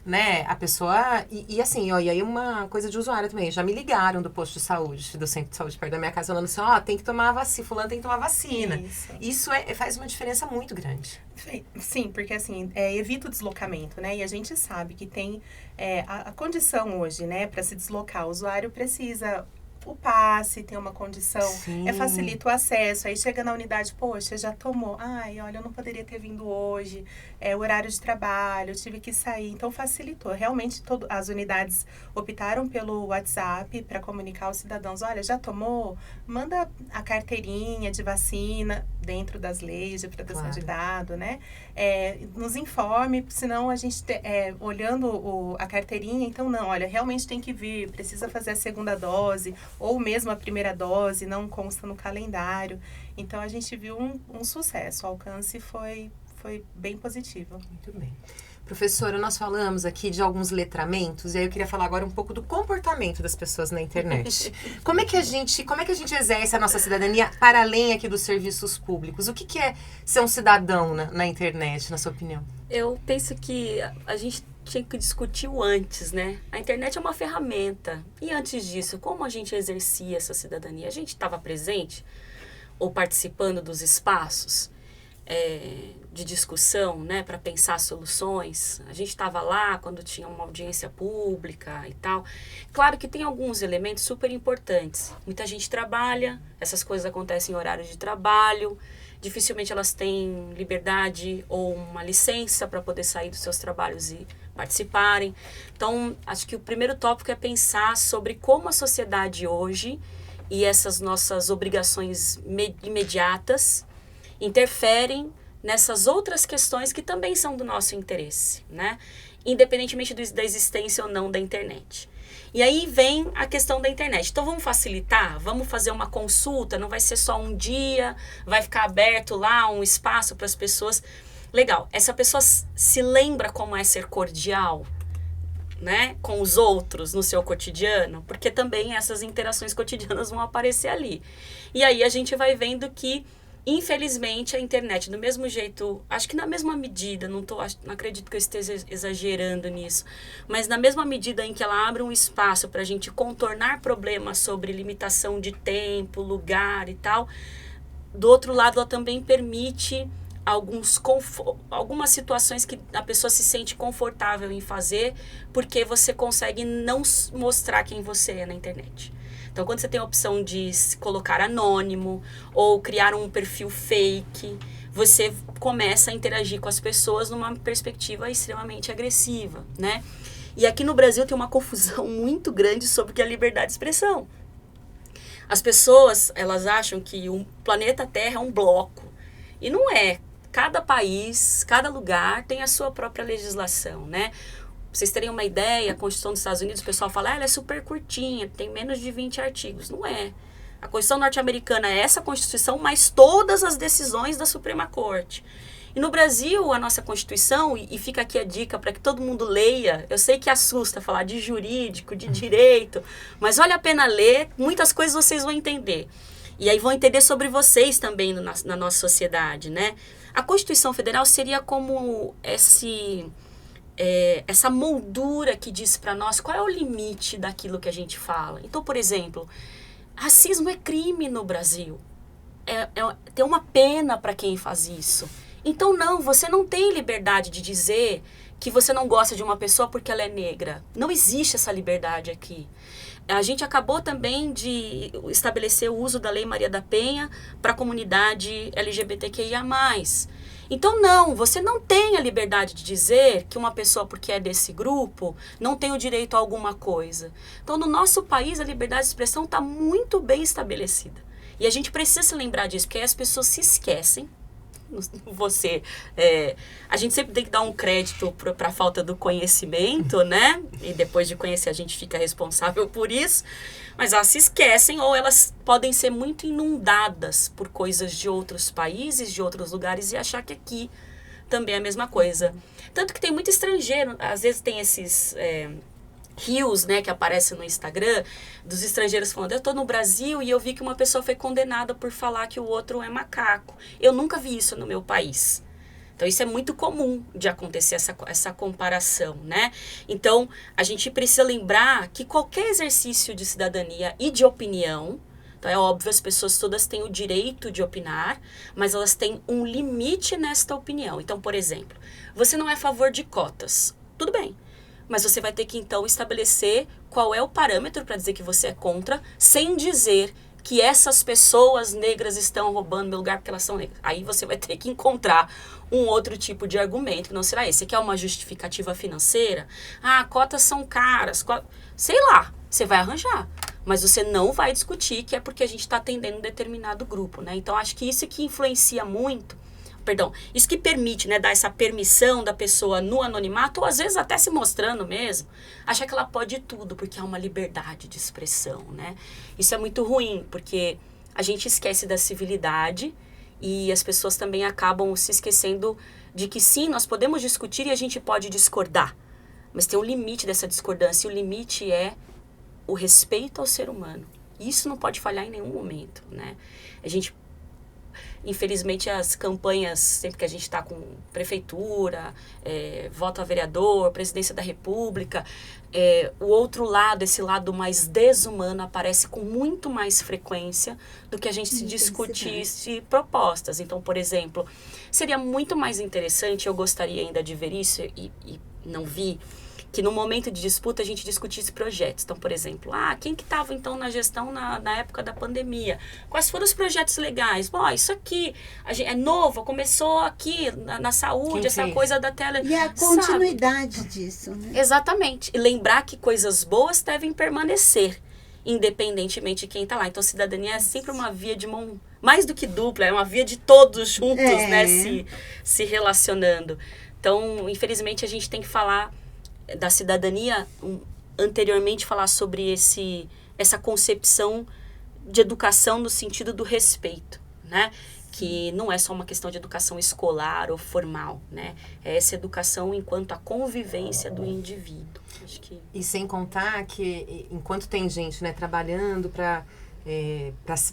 né, a pessoa, e assim, e aí uma coisa de usuário também, já me ligaram do posto de saúde, do centro de saúde perto da minha casa, falando assim, tem que tomar vacina, fulano tem que tomar vacina. Isso faz uma diferença muito grande. Sim, porque assim, evita o deslocamento, né, e a gente sabe que tem a condição hoje, né, para se deslocar, o usuário precisa o passe, tem uma condição, Sim. facilita o acesso. Aí chega na unidade, poxa, já tomou. Ai, olha, eu não poderia ter vindo hoje. O horário de trabalho, eu tive que sair. Então, facilitou. Realmente, as unidades optaram pelo WhatsApp para comunicar aos cidadãos. Olha, já tomou? Manda a carteirinha de vacina dentro das leis de proteção de dado, né? Nos informe, senão a gente, olhando a carteirinha, então não, olha, realmente tem que vir, precisa fazer a segunda dose, ou mesmo a primeira dose, não consta no calendário. Então, a gente viu um sucesso, o alcance foi bem positivo. Muito bem. Professora, nós falamos aqui de alguns letramentos, e aí eu queria falar agora um pouco do comportamento das pessoas na internet. Como é que a gente exerce a nossa cidadania para além aqui dos serviços públicos? O que é ser um cidadão na internet, na sua opinião? Eu penso que a gente tinha que discutir o antes, né? A internet é uma ferramenta. E antes disso, como a gente exercia essa cidadania? A gente estava presente ou participando dos espaços de discussão, né, para pensar soluções. A gente estava lá quando tinha uma audiência pública e tal. Claro que tem alguns elementos super importantes. Muita gente trabalha, essas coisas acontecem em horário de trabalho, dificilmente elas têm liberdade ou uma licença para poder sair dos seus trabalhos e participarem. Então, acho que o primeiro tópico é pensar sobre como a sociedade hoje e essas nossas obrigações imediatas interferem nessas outras questões que também são do nosso interesse, né? Independentemente da existência ou não da internet. E aí vem a questão da internet. Então vamos facilitar, vamos fazer uma consulta, não vai ser só um dia, vai ficar aberto lá um espaço para as pessoas. Legal, essa pessoa se lembra como é ser cordial, né, com os outros no seu cotidiano, porque também essas interações cotidianas vão aparecer ali. E aí a gente vai vendo que infelizmente, a internet, do mesmo jeito, acho que na mesma medida, não acredito que eu esteja exagerando nisso, mas na mesma medida em que ela abre um espaço para a gente contornar problemas sobre limitação de tempo, lugar e tal, do outro lado, ela também permite algumas situações que a pessoa se sente confortável em fazer, porque você consegue não mostrar quem você é na internet. Então, quando você tem a opção de se colocar anônimo ou criar um perfil fake, você começa a interagir com as pessoas numa perspectiva extremamente agressiva, né? E aqui no Brasil tem uma confusão muito grande sobre o que é liberdade de expressão. As pessoas, elas acham que o planeta Terra é um bloco. E não é. Cada país, cada lugar tem a sua própria legislação, né? Pra vocês terem uma ideia, a Constituição dos Estados Unidos, o pessoal fala, ela é super curtinha, tem menos de 20 artigos. Não é. A Constituição norte-americana é essa Constituição, mas todas as decisões da Suprema Corte. E no Brasil, a nossa Constituição, e fica aqui a dica para que todo mundo leia, eu sei que assusta falar de jurídico, de direito, mas vale a pena ler, muitas coisas vocês vão entender. E aí vão entender sobre vocês também na nossa sociedade, né? A Constituição Federal seria como essa moldura que diz para nós qual é o limite daquilo que a gente fala. Então, por exemplo, racismo é crime no Brasil. Tem uma pena para quem faz isso. Então, não, você não tem liberdade de dizer que você não gosta de uma pessoa porque ela é negra. Não existe essa liberdade aqui. A gente acabou também de estabelecer o uso da Lei Maria da Penha para a comunidade LGBTQIA+. Então, não, você não tem a liberdade de dizer que uma pessoa, porque é desse grupo, não tem o direito a alguma coisa. Então, no nosso país, a liberdade de expressão está muito bem estabelecida. E a gente precisa se lembrar disso, porque aí as pessoas se esquecem. A gente sempre tem que dar um crédito para a falta do conhecimento, né? E depois de conhecer a gente fica responsável por isso. Mas elas se esquecem ou elas podem ser muito inundadas por coisas de outros países, de outros lugares e achar que aqui também é a mesma coisa. Tanto que tem muito estrangeiro, às vezes tem esses rios, né, que aparecem no Instagram, dos estrangeiros falando, eu tô no Brasil e eu vi que uma pessoa foi condenada por falar que o outro é macaco. Eu nunca vi isso no meu país. Então, isso é muito comum de acontecer, essa comparação, né? Então, a gente precisa lembrar que qualquer exercício de cidadania e de opinião, então é óbvio, as pessoas todas têm o direito de opinar, mas elas têm um limite nesta opinião. Então, por exemplo, você não é a favor de cotas. Tudo bem. Mas você vai ter que, então, estabelecer qual é o parâmetro para dizer que você é contra, sem dizer que essas pessoas negras estão roubando meu lugar porque elas são negras. Aí você vai ter que encontrar um outro tipo de argumento, que não será esse. Você quer uma justificativa financeira? Ah, cotas são caras. Sei lá, você vai arranjar. Mas você não vai discutir que é porque a gente está atendendo um determinado grupo, né? Então, acho que isso que influencia muito, isso que permite, né, dar essa permissão da pessoa no anonimato, ou às vezes até se mostrando mesmo, achar que ela pode tudo, porque há uma liberdade de expressão, né? Isso é muito ruim, porque a gente esquece da civilidade e as pessoas também acabam se esquecendo de que sim, nós podemos discutir e a gente pode discordar, mas tem um limite dessa discordância, e o limite é o respeito ao ser humano. Isso não pode falhar em nenhum momento, né? Infelizmente, as campanhas, sempre que a gente está com prefeitura, voto a vereador, presidência da república, o outro lado, esse lado mais desumano, aparece com muito mais frequência do que a gente se discutisse propostas. Então, por exemplo, seria muito mais interessante, eu gostaria ainda de ver isso, e não vi, que no momento de disputa a gente discutisse projetos. Então, por exemplo, quem que estava então na gestão na época da pandemia? Quais foram os projetos legais? Bom, isso aqui é novo, começou aqui na saúde, Quem essa fez? coisa da tela. E a continuidade disso, né? Exatamente. E lembrar que coisas boas devem permanecer, independentemente de quem está lá. Então, cidadania é sempre uma via de mão, mais do que dupla, é uma via de todos juntos, né? Se relacionando. Então, infelizmente, a gente tem que falar da cidadania, anteriormente falar sobre essa concepção de educação no sentido do respeito, né? Que não é só uma questão de educação escolar ou formal, né? É essa educação enquanto a convivência do indivíduo. Acho que... E sem contar que, enquanto tem gente, né, trabalhando para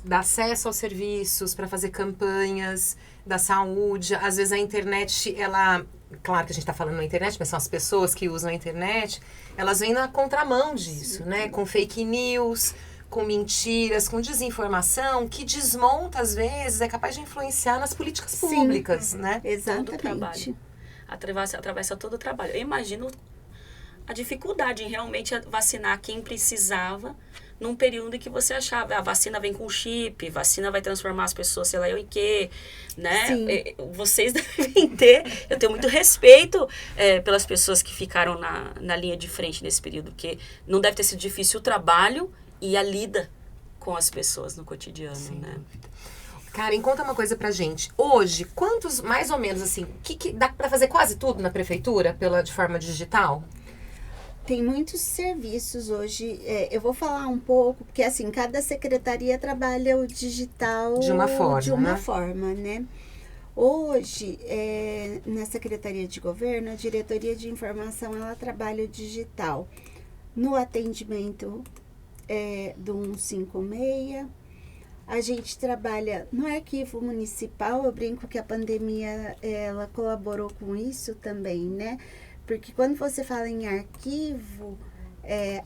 dar acesso aos serviços, para fazer campanhas da saúde, às vezes a internet, ela... Claro que a gente está falando na internet, mas são as pessoas que usam a internet, elas vêm na contramão disso, né? Com fake news, com mentiras, com desinformação, que desmonta, às vezes, é capaz de influenciar nas políticas públicas, né? Todo o Exatamente. trabalho. Atravessa todo o trabalho. Eu imagino a dificuldade em realmente vacinar quem precisava num período em que você achava, a vacina vem com chip, vacina vai transformar as pessoas, sei lá eu em quê, né? Vocês devem ter, eu tenho muito respeito pelas pessoas que ficaram na linha de frente nesse período, porque não deve ter sido difícil o trabalho e a lida com as pessoas no cotidiano, né? Karen, conta uma coisa pra gente. Hoje, quantos, mais ou menos assim, que dá pra fazer quase tudo na prefeitura de forma digital? Tem muitos serviços hoje. Eu vou falar um pouco, porque assim, cada secretaria trabalha o digital de uma forma, né? Hoje, na Secretaria de Governo, a Diretoria de Informação, ela trabalha o digital no atendimento do 156. A gente trabalha no arquivo municipal. Eu brinco que a pandemia, ela colaborou com isso também, né? Porque quando você fala em arquivo, é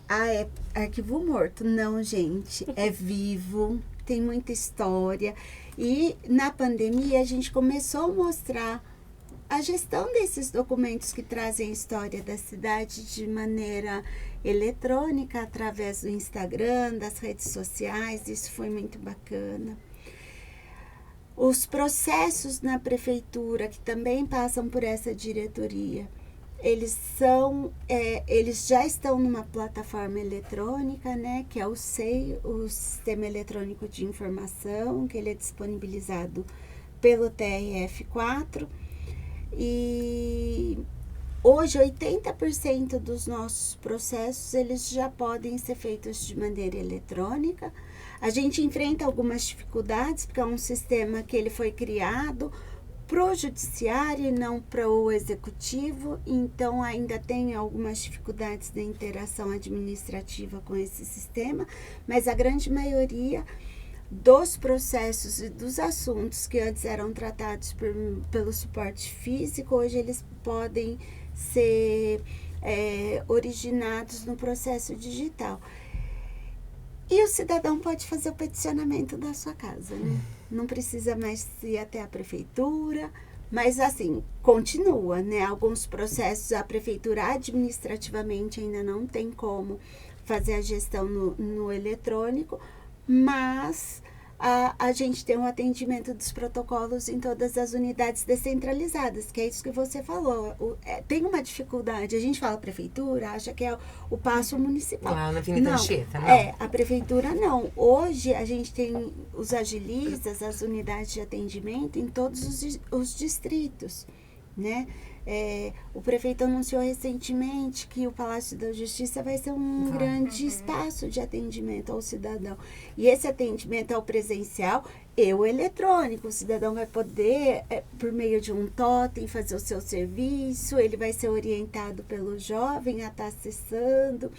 arquivo morto. Não, gente, é vivo, tem muita história. E na pandemia a gente começou a mostrar a gestão desses documentos que trazem a história da cidade de maneira eletrônica, através do Instagram, das redes sociais. Isso foi muito bacana. Os processos na prefeitura, que também passam por essa diretoria, eles já estão numa plataforma eletrônica, né, que é o SEI, o Sistema Eletrônico de Informação, que ele é disponibilizado pelo TRF4. E hoje 80% dos nossos processos eles já podem ser feitos de maneira eletrônica. A gente enfrenta algumas dificuldades, porque é um sistema que ele foi criado para o judiciário e não para o executivo, então ainda tem algumas dificuldades de interação administrativa com esse sistema, mas a grande maioria dos processos e dos assuntos que antes eram tratados pelo suporte físico, hoje eles podem ser originados no processo digital. E o cidadão pode fazer o peticionamento da sua casa, né? Não precisa mais ir até a prefeitura, Mas, assim, continua, né? Alguns processos a prefeitura administrativamente ainda não tem como fazer a gestão no eletrônico, mas a gente tem um atendimento dos protocolos em todas as unidades descentralizadas, que é isso que você falou. Tem uma dificuldade, a gente fala prefeitura, acha que é o passo municipal. Lá na Avenida Anchieta, não. A prefeitura não. Hoje a gente tem os agilistas, as unidades de atendimento em todos os distritos, né? O prefeito anunciou recentemente que o Palácio da Justiça vai ser um grande espaço de atendimento ao cidadão. E esse atendimento ao presencial e o eletrônico. O cidadão vai poder, por meio de um totem, fazer o seu serviço, ele vai ser orientado pelo jovem a estar acessando.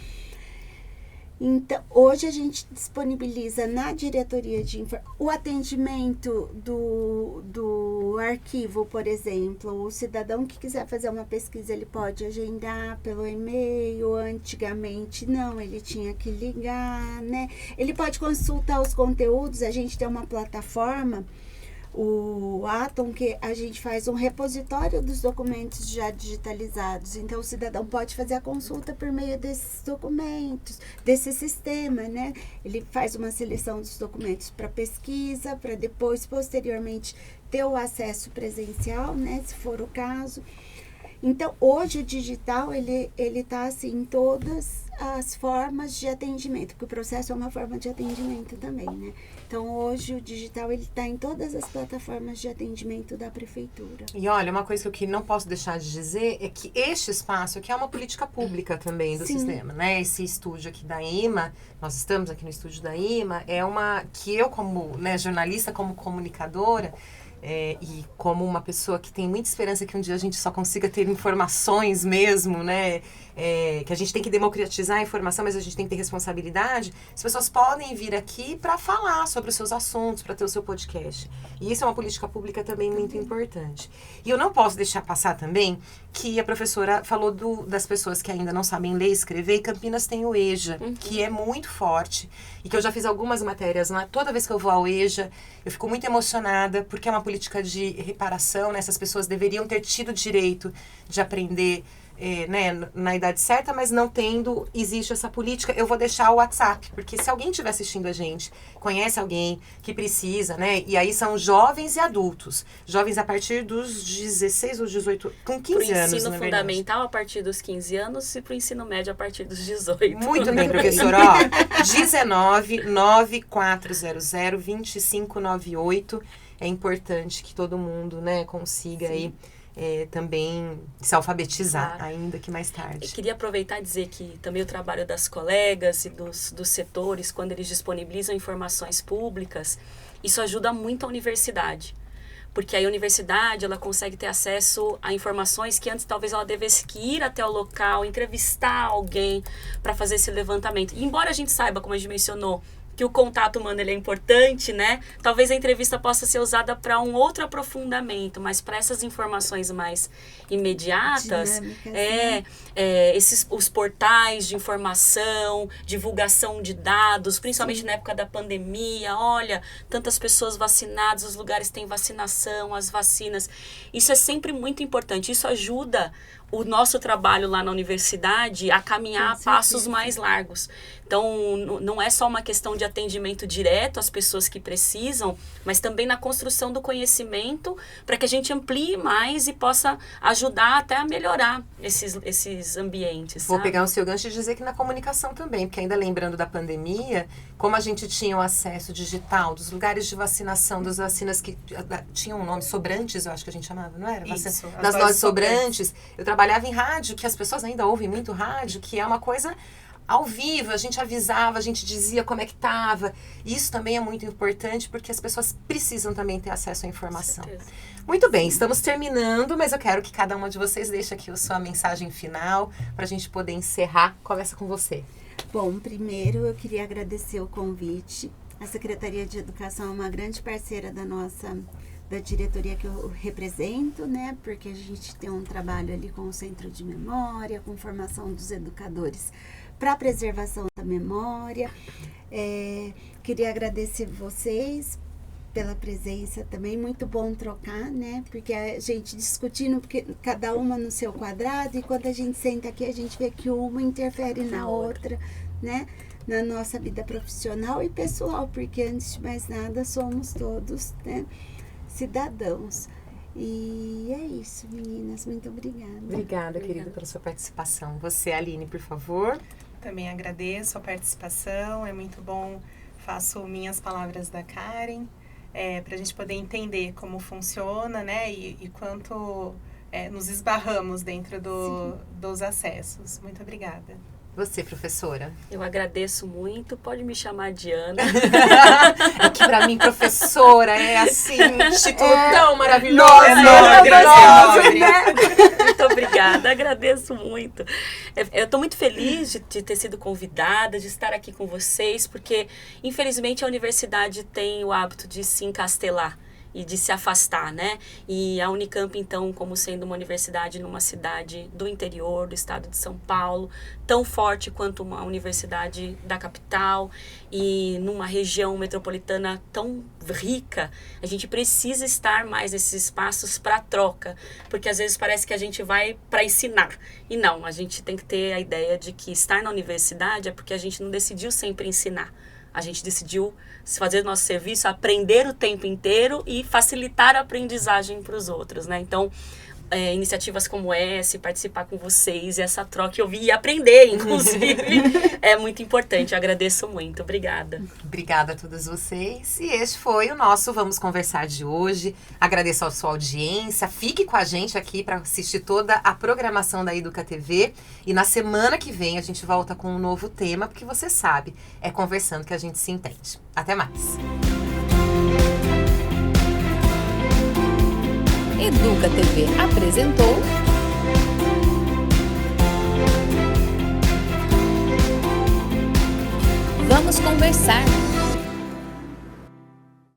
Então, hoje a gente disponibiliza na diretoria de o atendimento do arquivo, por exemplo. O cidadão que quiser fazer uma pesquisa, ele pode agendar pelo e-mail. Antigamente, não, ele tinha que ligar, né? Ele pode consultar os conteúdos. A gente tem uma plataforma, o Atom, que a gente faz um repositório dos documentos já digitalizados. Então, o cidadão pode fazer a consulta por meio desses documentos, desse sistema, né? Ele faz uma seleção dos documentos para pesquisa, para depois, posteriormente, ter o acesso presencial, né? Se for o caso. Então, hoje o digital, ele tá assim, em todas as formas de atendimento, porque o processo é uma forma de atendimento também, né? Então, hoje o digital, ele tá em todas as plataformas de atendimento da prefeitura. E olha, uma coisa que eu não posso deixar de dizer é que este espaço aqui é uma política pública também do sistema, né? Esse estúdio aqui da IMA, nós estamos aqui no estúdio da IMA, é uma que eu como, né, jornalista, como comunicadora, e como uma pessoa que tem muita esperança que um dia a gente só consiga ter informações mesmo, né? Que a gente tem que democratizar a informação, mas a gente tem que ter responsabilidade. As pessoas podem vir aqui para falar sobre os seus assuntos, para ter o seu podcast. E isso é uma política pública também muito importante. E eu não posso deixar passar também que a professora falou das pessoas que ainda não sabem ler e escrever, e Campinas tem o EJA, que é muito forte, e que eu já fiz algumas matérias lá. Toda vez que eu vou ao EJA, eu fico muito emocionada, porque é uma política de reparação, né? Essas pessoas deveriam ter tido direito de aprender, né, na idade certa, mas não tendo, existe essa política. Eu vou deixar o WhatsApp, porque se alguém estiver assistindo a gente, conhece alguém que precisa, né, e aí são jovens e adultos, jovens a partir dos 16 ou 18, com 15 anos, Pro ensino fundamental a partir dos 15 anos e pro ensino médio a partir dos 18. Muito bem, professora. Ó, 19-9400-2598. É importante que todo mundo, né, consiga aí também se alfabetizar, claro, ainda que mais tarde. Eu queria aproveitar e dizer que também o trabalho das colegas e dos setores, quando eles disponibilizam informações públicas, isso ajuda muito a universidade. Porque aí a universidade, ela consegue ter acesso a informações que antes talvez ela devesse que ir até o local, entrevistar alguém para fazer esse levantamento. E embora a gente saiba, como a gente mencionou, que o contato humano ele é importante, né? Talvez a entrevista possa ser usada para um outro aprofundamento, mas para essas informações mais imediatas, os portais de informação, divulgação de dados, principalmente na época da pandemia, olha, tantas pessoas vacinadas, os lugares têm vacinação, as vacinas. Isso é sempre muito importante, isso ajuda o nosso trabalho lá na universidade a caminhar a passos mais largos. Então, não é só uma questão de atendimento direto às pessoas que precisam, mas também na construção do conhecimento para que a gente amplie mais e possa ajudar até a melhorar esses ambientes. Vou sabe? pegar o seu gancho e dizer que na comunicação também, porque ainda lembrando da pandemia, como a gente tinha o acesso digital dos lugares de vacinação, das vacinas que tinham um nome, sobrantes, eu acho que a gente chamava, não era? Isso, das doses sobrantes. Eu trabalhava em rádio, que as pessoas ainda ouvem muito rádio, que é uma coisa ao vivo, a gente avisava, a gente dizia como é que estava. Isso também é muito importante, porque as pessoas precisam também ter acesso à informação. Muito bem, estamos terminando, mas eu quero que cada uma de vocês deixe aqui a sua mensagem final, para a gente poder encerrar. Começa com você. Bom, primeiro eu queria agradecer o convite. A Secretaria de Educação é uma grande parceira da diretoria que eu represento, né? Porque a gente tem um trabalho ali com o Centro de Memória, com formação dos educadores para a preservação da memória. Queria agradecer vocês pela presença também. Muito bom trocar, né? Porque a gente discutindo, porque cada uma no seu quadrado, e quando a gente senta aqui, a gente vê que uma interfere na outra, né? Na nossa vida profissional e pessoal, porque antes de mais nada somos todos, né, cidadãos. E é isso, meninas. Muito obrigada. Obrigada, querida, pela sua participação. Você, Aline, por favor. Também agradeço a participação, é muito bom, faço minhas palavras da Karen, para a gente poder entender como funciona, né, e quanto nos esbarramos dentro dos acessos. Muito obrigada. Você, professora. Eu agradeço muito, pode me chamar de Ana. É que pra mim, professora, é assim, título tão maravilhoso. Nossa, Muito obrigada, agradeço muito. Eu estou muito feliz de ter sido convidada, de estar aqui com vocês, porque, infelizmente, a universidade tem o hábito de se encastelar e de se afastar, né? E a Unicamp, então, como sendo uma universidade numa cidade do interior do estado de São Paulo, tão forte quanto uma universidade da capital e numa região metropolitana tão rica, a gente precisa estar mais nesses espaços para troca, porque às vezes parece que a gente vai para ensinar. E não, a gente tem que ter a ideia de que estar na universidade é porque a gente não decidiu sempre ensinar. A gente decidiu fazer nosso serviço, aprender o tempo inteiro e facilitar a aprendizagem para os outros, né? Então, iniciativas como essa, participar com vocês, essa troca eu vi e aprender, inclusive, é muito importante. Eu agradeço muito. Obrigada. Obrigada a todos vocês. E este foi o nosso Vamos Conversar de hoje. Agradeço a sua audiência. Fique com a gente aqui para assistir toda a programação da Educa TV. E na semana que vem a gente volta com um novo tema, porque você sabe, é conversando que a gente se entende. Até mais. Educa TV apresentou Vamos Conversar.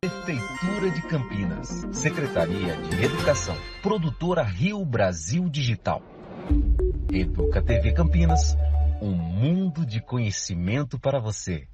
Prefeitura de Campinas, Secretaria de Educação, Produtora Rio Brasil Digital. Educa TV Campinas, um mundo de conhecimento para você.